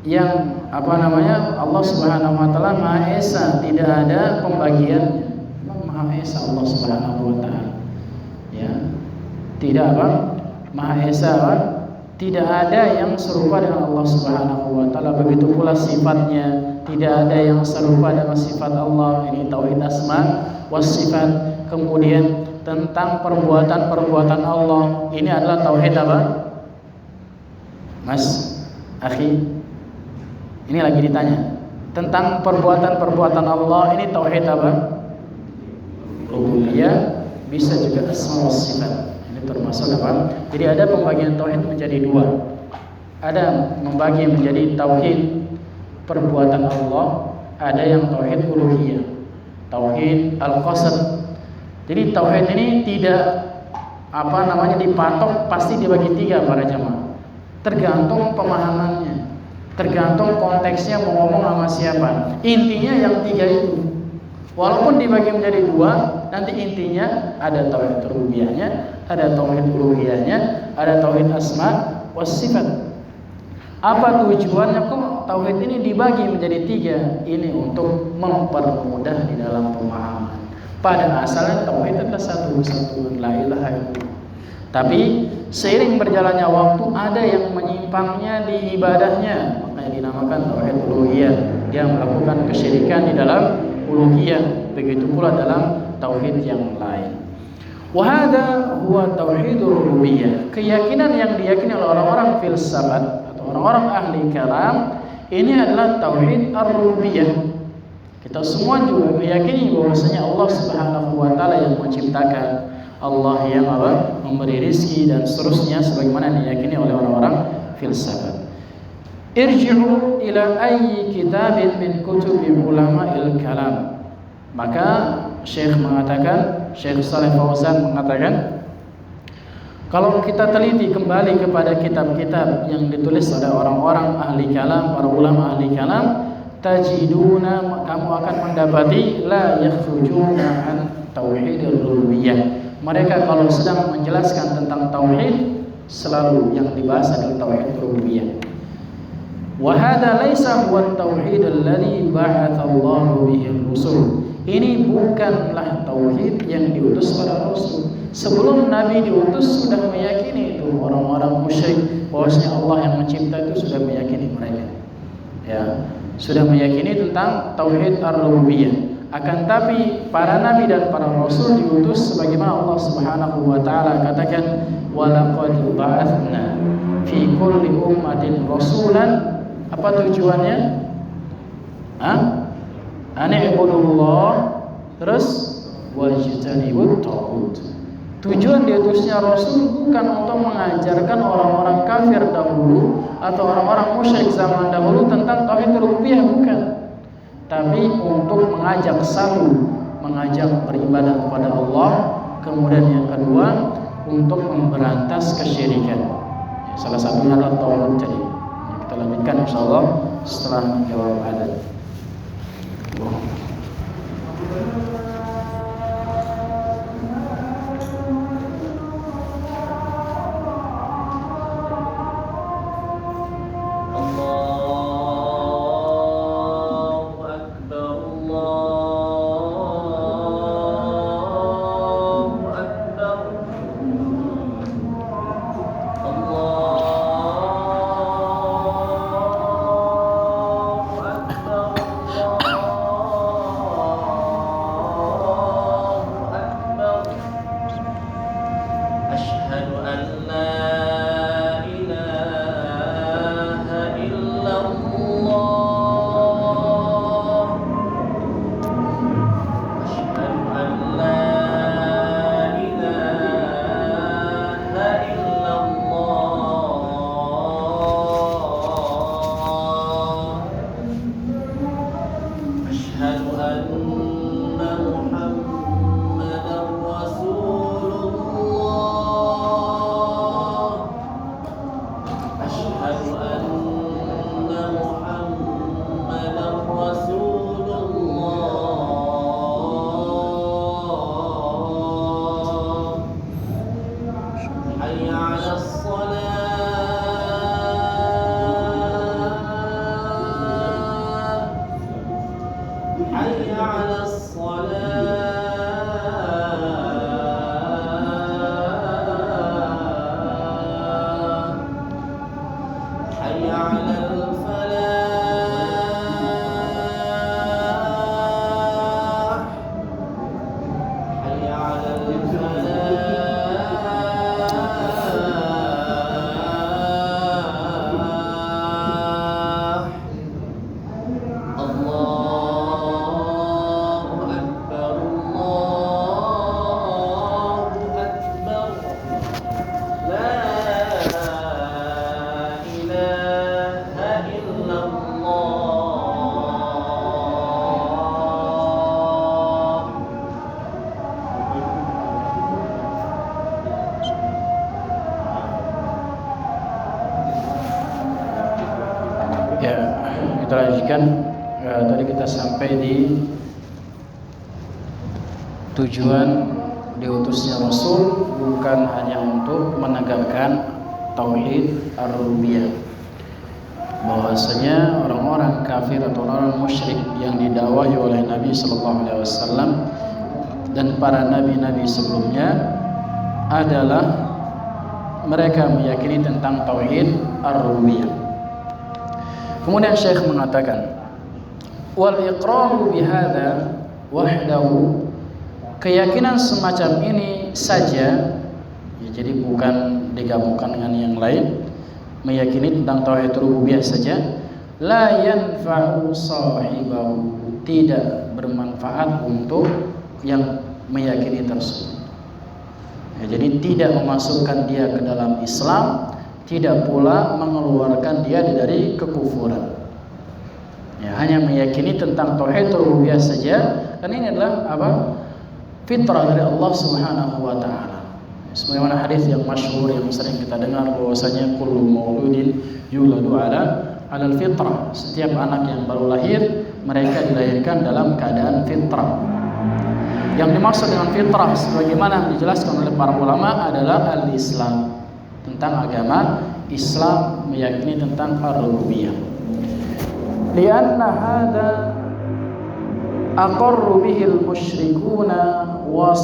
yang Allah Subhanahu wa taala Maha Esa, tidak ada pembagiannya. Maha Esa Allah Subhanahu wa taala. Ya. Tidak Maha Esa tidak ada yang serupa dengan Allah Subhanahu wa taala. Begitu pula sifatnya, tidak ada yang serupa dengan sifat Allah. Ini tauhid asma was sifat. Kemudian tentang perbuatan-perbuatan Allah, ini adalah tauhid apa? Mas, akhi, ini lagi ditanya tentang perbuatan-perbuatan Allah, ini tauhid apa? Rububiyah, bisa juga asma wa sifat. Ini termasuk apa? Jadi ada pembagian tauhid menjadi dua. Ada membagi menjadi tauhid perbuatan Allah, ada yang tauhid uluhiyah, tauhid al-qasd. Jadi tauhid ini tidak dipatok pasti dibagi tiga para jamaah. Tergantung pemahamannya, tergantung konteksnya mau ngomong sama siapa. Intinya yang tiga itu, walaupun dibagi menjadi dua, nanti intinya ada tauhid rububiyahnya, ada tauhid uluhiyahnya, ada tauhid asma was sifat. Apa tujuannya kok tauhid ini dibagi menjadi tiga? Ini untuk mempermudah di dalam pemahaman. Pada asalnya tauhid adalah satu-satu, la ilaha illallah. Tapi seiring berjalannya waktu ada yang menyimpangnya di ibadahnya, makanya dinamakan tauhid uluhiyah. Dia melakukan kesyirikan di dalam uluhiyah, begitu pula dalam tauhid yang lain. Wa hadza huwa tauhidur rububiyah. Keyakinan yang diyakini oleh orang-orang filsafat atau orang-orang ahli kalam ini adalah tauhid ar-rububiyah. Kita semua juga meyakini bahwasanya Allah Subhanahu wa taala yang menciptakan, Allah yang memberi rezeki dan seterusnya, sebagaimana diyakini oleh orang-orang filsafat. Irji'u ila ayyi kitabin min kutubi ulama'il kalam. Maka Syekh Shalih Fauzan mengatakan, kalau kita teliti kembali kepada kitab-kitab yang ditulis oleh orang-orang ahli kalam, para ulama ahli kalam, tajiduna, kamu akan mendapati la yakhrujuna an tauhidir rububiyah. Mereka kalau sedang menjelaskan tentang tauhid, selalu yang dibahas adalah tauhid rububiyah. Wa hadza laisa huwa at-tauhid alladhi ba'atha Allahu bihi ar-rusul. Ini bukanlah tauhid yang diutus para rasul. Sebelum Nabi diutus sudah meyakini itu orang-orang musyrik, bahwasanya Allah yang mencipta itu sudah meyakini mereka. Ya, sudah meyakini tentang tauhid ar-rububiyah. Akan tapi para nabi dan para rasul diutus sebagaimana Allah Subhanahu wa taala katakan, wa laqad ba'atsna fi kulli ummatin rasulan Apa tujuannya? Ani'budullah, terus wajtanibut taghut. Tujuan diutusnya Rasul bukan untuk mengajarkan orang-orang kafir dahulu atau orang-orang musyrik zaman dahulu tentang tauhid rububiyah, bukan. Tapi untuk mengajak beribadah kepada Allah. Kemudian yang kedua, untuk memberantas kesyirikan. Salah satunya adalah tauhid tadi. Kita lanjutkan insyaallah setelah jawab adzan. Kita lanjutkan. Tadi kita sampai di tujuan diutusnya Rasul bukan hanya untuk menegakkan tauhid ar-rububiyah, bahwasanya orang-orang kafir atau orang musyrik yang didakwahi oleh Nabi sallallahu alaihi wasallam dan para nabi-nabi sebelumnya adalah mereka meyakini tentang tauhid ar-rububiyah. Kemudian Syekh mengatakan, wal iqraru bihadza wahdahu, keyakinan semacam ini saja, ya, jadi bukan digabungkan dengan yang lain, meyakini tentang tauhid rububiyah saja, la yanfa'u sahibahu, tidak bermanfaat untuk yang meyakini tersebut. Ya, jadi tidak memasukkan dia ke dalam Islam, tidak pula mengeluarkan dia dari kekufuran. Ya, hanya meyakini tentang tauhid rububiyah saja, dan ini adalah apa? Fitrah dari Allah Subhanahu wa taala. Sebagaimana hadis yang masyhur yang sering kita dengar bahwasanya kullu mauludin yuladu alal fitrah. Setiap anak yang baru lahir mereka dilahirkan dalam keadaan fitrah. Yang dimaksud dengan fitrah sebagaimana dijelaskan oleh para ulama adalah al-Islam, tentang agama Islam, meyakini tentang ar-rububiyah. Lianna hadza aqarru bihi al-musyrikuna wa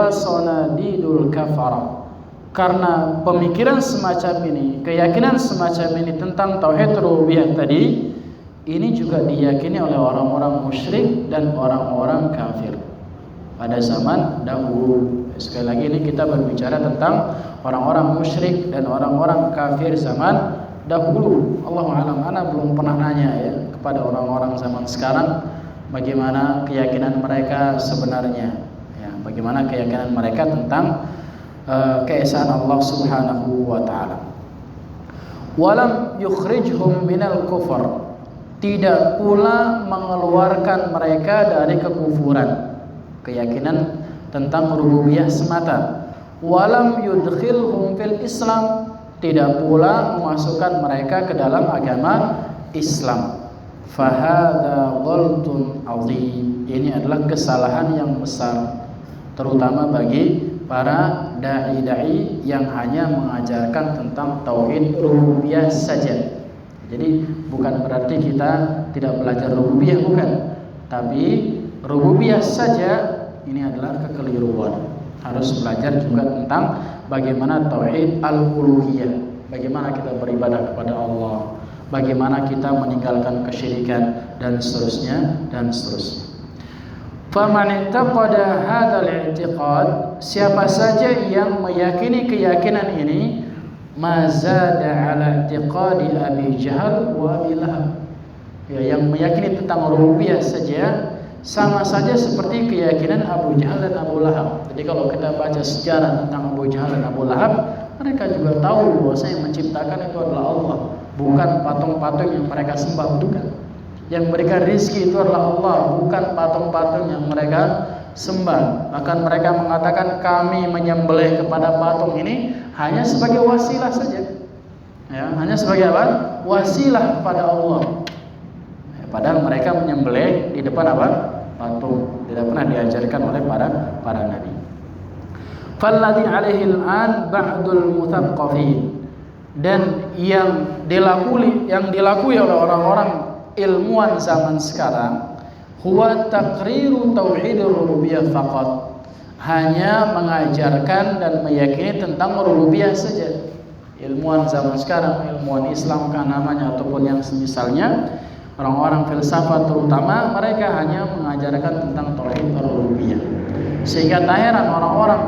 sanadidul kafara. Karena pemikiran semacam ini, keyakinan semacam ini tentang tauhid rububiyah tadi, ini juga diyakini oleh orang-orang musyrik dan orang-orang kafir pada zaman dahulu. Sekali lagi ini kita berbicara tentang orang-orang musyrik dan orang-orang kafir zaman dahulu. Allahu a'lam, ana belum pernah nanya ya kepada orang-orang zaman sekarang bagaimana keyakinan mereka sebenarnya, ya, bagaimana keyakinan mereka tentang keesaan Allah Subhanahu wa taala. Walam yukhrijhum minal kufur, tidak pula mengeluarkan mereka dari kekufuran, keyakinan tentang rububiyah semata. Walam yudkhilhum fil Islam, tidak pula memasukkan mereka ke dalam agama Islam. Fahadha ghaltun azim, ini adalah kesalahan yang besar, terutama bagi para dai-dai yang hanya mengajarkan tentang tauhid rububiyah saja. Jadi bukan berarti kita tidak belajar rububiyah, bukan, tapi rububiyah saja ini adalah kekeliruan. Harus belajar juga tentang bagaimana tauhid al-uluhiyah, bagaimana kita beribadah kepada Allah, bagaimana kita meninggalkan kesyirikan, dan seterusnya dan seterusnya. Faman i'taqada hadzal i'tiqad, siapa saja yang meyakini keyakinan ini, mazada ala i'tiqadi Abi Jahal wa Abi Lahab, ya, yang meyakini tentang rububiyah saja sama saja seperti keyakinan Abu Jahal dan Abu Lahab. Jadi kalau kita baca sejarah tentang Abu Jahal dan Abu Lahab, mereka juga tahu bahwa yang menciptakan itu adalah Allah, bukan patung-patung yang mereka sembah, bukan. Yang memberikan rizki itu adalah Allah, bukan patung-patung yang mereka sembah. Bahkan mereka mengatakan kami menyembelih kepada patung ini hanya sebagai wasilah saja, ya, hanya sebagai apa? Wasilah kepada Allah. Ya, padahal mereka menyembelih di depan apa? Patung. Tidak pernah diajarkan oleh para nabi. Falladhi alaihi al-an ba'dul muthaqqafin, dan yang dilakui oleh orang-orang ilmuwan zaman sekarang, huwa taqriru tauhidur rububiyah faqat, hanya mengajarkan dan meyakini tentang rububiyah saja. Ilmuwan zaman sekarang, ilmuwan Islam kan namanya ataupun yang semisalnya, orang-orang filsafat terutama, mereka hanya mengajarkan tentang tauhid rububiyah. Sehingga tak heran orang-orang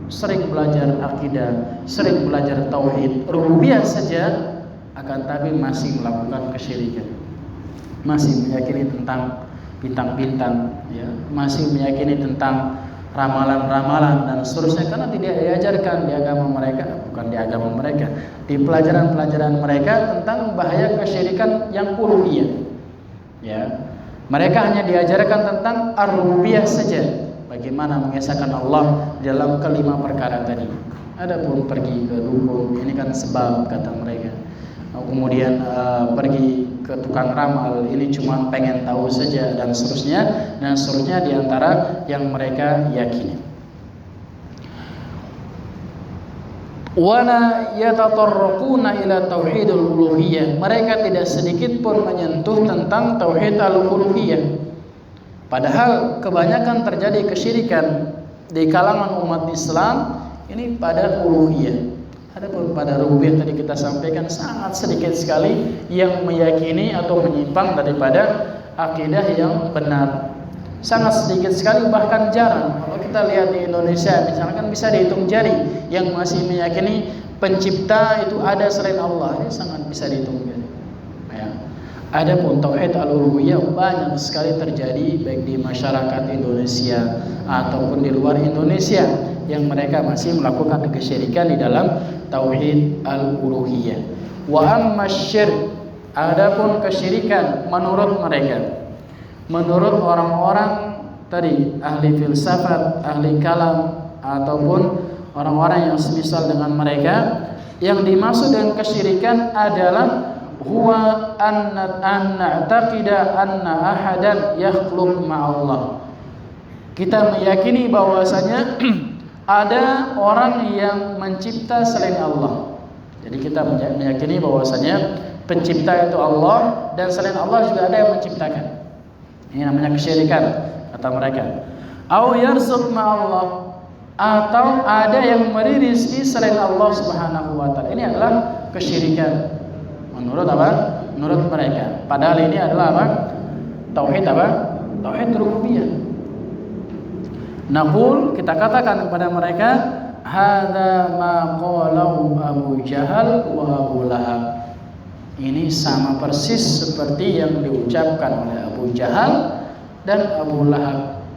sering belajar akidah, sering belajar tauhid rububiyah saja, akan tapi masih melakukan kesyirikan, masih meyakini tentang bintang-bintang, ya, masih meyakini tentang ramalan-ramalan dan seterusnya, karena tidak diajarkan di agama mereka, bukan di agama mereka, di pelajaran-pelajaran mereka tentang bahaya kesyirikan yang uluhiyah. Ya, mereka hanya diajarkan tentang ar-rububiyah saja, bagaimana mengesahkan Allah dalam kelima perkara tadi. Adapun pergi ke dukun, ini kan sebab kata mereka. Kemudian pergi ke tukang ramal, ini cuma pengen tahu saja, dan seterusnya di antara yang mereka yakini. Wala yatatarraquna ila tauhidul uluhiyah, mereka tidak sedikit pun menyentuh tentang tauhid al-uluhiyah. Padahal kebanyakan terjadi kesyirikan di kalangan umat Islam ini pada uluhiyah. Adapun pada rububiyah tadi kita sampaikan sangat sedikit sekali yang meyakini atau menyimpang daripada akidah yang benar. Sangat sedikit sekali, bahkan jarang. Kalau kita lihat di Indonesia misalkan bisa dihitung jari yang masih meyakini pencipta itu ada selain Allah. Ini sangat bisa dihitung jari. Ya. Adapun tauhid al-uluhiyah banyak sekali terjadi baik di masyarakat Indonesia ataupun di luar Indonesia yang mereka masih melakukan kesyirikan di dalam tauhid al-uluhiyah. Wa amma syirk, adapun kesyirikan menurut mereka, menurut orang-orang tadi ahli filsafat, ahli kalam ataupun orang-orang yang semisal dengan mereka, yang dimaksud dengan kesyirikan adalah huwa an na'taqida anna ahadan yakhluq ma'allah. Kita meyakini bahwasanya ada orang yang mencipta selain Allah. Jadi kita meyakini bahwasanya pencipta itu Allah, dan selain Allah juga ada yang menciptakan. Ini namanya kesyirikan kata mereka. Au yarzuq ma'allah, atau ada yang memberi rezeki selain Allah Subhanahu wa taala. Ini adalah kesyirikan menurut apa? Menurut mereka. Padahal ini adalah apa? Tauhid apa? Tauhid rububiyah. Naqul, kita katakan kepada mereka, hadza ma qalahu Abu Jahal wa Abu Lahab. Ini sama persis seperti yang diucapkan oleh Abu Jahal dan Abu Lahab.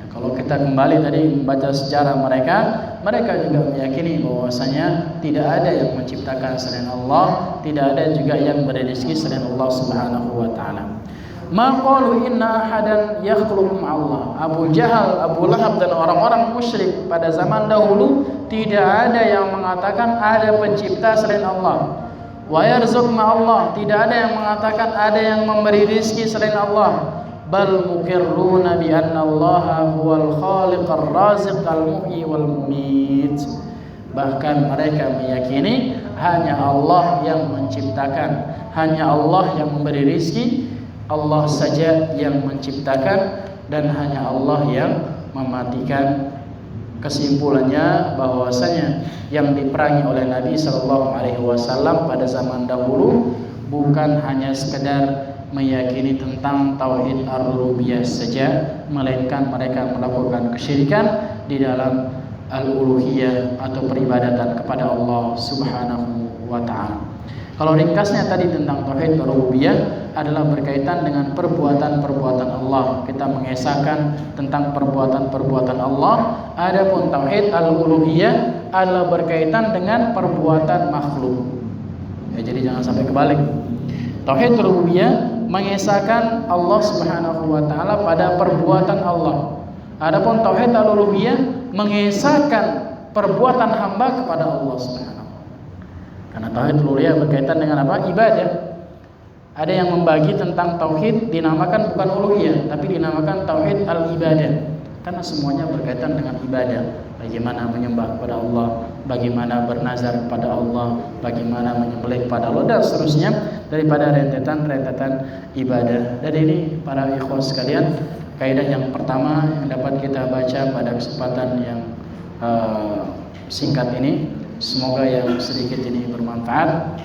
Kalau kita kembali tadi membaca sejarah mereka, mereka juga meyakini bahwasanya tidak ada yang menciptakan selain Allah, tidak ada juga yang memberi rezeki selain Allah Subhanahu wa taala. Ma qalu inna ahadan yakhluqu ma'allah. Abu Jahal, Abu Lahab dan orang-orang musyrik pada zaman dahulu tidak ada yang mengatakan ada pencipta selain Allah. Wa yarzuq ma'allah, tidak ada yang mengatakan ada yang memberi rezeki selain Allah. Bal muqirruna bi anna Allah huwal khaliqar raziqal muhyi wal mumit. Bahkan mereka meyakini hanya Allah yang menciptakan, hanya Allah yang memberi rezeki, Allah saja yang menciptakan, dan hanya Allah yang mematikan. Kesimpulannya bahwasanya yang diperangi oleh Nabi SAW pada zaman dahulu bukan hanya sekedar meyakini tentang tauhid ar-rububiyah saja, melainkan mereka melakukan kesyirikan di dalam al-uluhiyah atau peribadatan kepada Allah Subhanahu wa taala. Kalau ringkasnya tadi tentang tauhid rububiyah adalah berkaitan dengan perbuatan-perbuatan Allah. Kita mengesahkan tentang perbuatan-perbuatan Allah. Adapun tauhid al-uluhiyah adalah berkaitan dengan perbuatan makhluk. Ya, jadi jangan sampai kebalik. Tauhid rububiyah mengesahkan Allah Subhanahu wa taala pada perbuatan Allah. Adapun tauhid al-uluhiyah mengesahkan perbuatan hamba kepada Allah Subhanahu. Karena tauhid uluhiyah berkaitan dengan apa? Ibadah. Ada yang membagi tentang tauhid dinamakan bukan uluhiyah, tapi dinamakan tauhid al-ibadah. Karena semuanya berkaitan dengan ibadah. Bagaimana menyembah kepada Allah, bagaimana bernazar kepada Allah, bagaimana menyembelih kepada Allah, dan seterusnya daripada rentetan-rentetan ibadah. Dan ini para ikhwan sekalian, kaidah yang pertama yang dapat kita baca pada kesempatan yang singkat ini. Semoga yang sedikit ini bermanfaat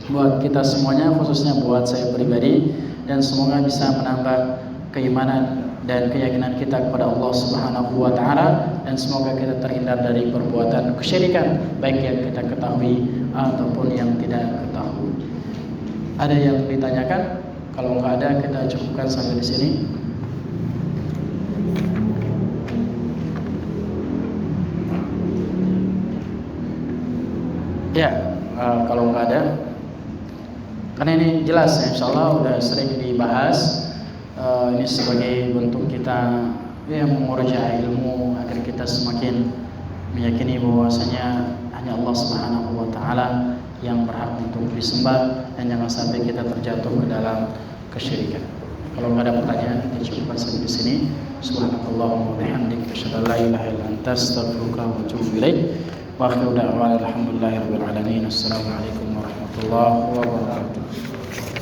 buat kita semuanya, khususnya buat saya pribadi, dan semoga bisa menambah keimanan dan keyakinan kita kepada Allah Subhanahu wa taala, dan semoga kita terhindar dari perbuatan kesyirikan baik yang kita ketahui ataupun yang tidak ketahui. Ada yang ditanyakan? Kalau nggak ada, kita cukupkan sampai di sini. Ya, kalau nggak ada, karena ini jelas ya, insya Allah udah sering dibahas. Ini sebagai bentuk kita mengurja ilmu agar kita semakin meyakini bahwasanya hanya Allah Subhanahu wa taala yang berhak untuk disembah, dan jangan sampai kita terjatuh ke dalam kesyirikan. Kalau nggak ada pertanyaan, kita cukupkan sampai di sini. Subhanakallahumma wa bihamdika asyhadu an la ilaha illa anta astaghfiruka wa atubu ilaik. Wa akhiru da'wana alhamdulillahirabbil alamin. Assalamualaikum warahmatullahi wabarakatuh.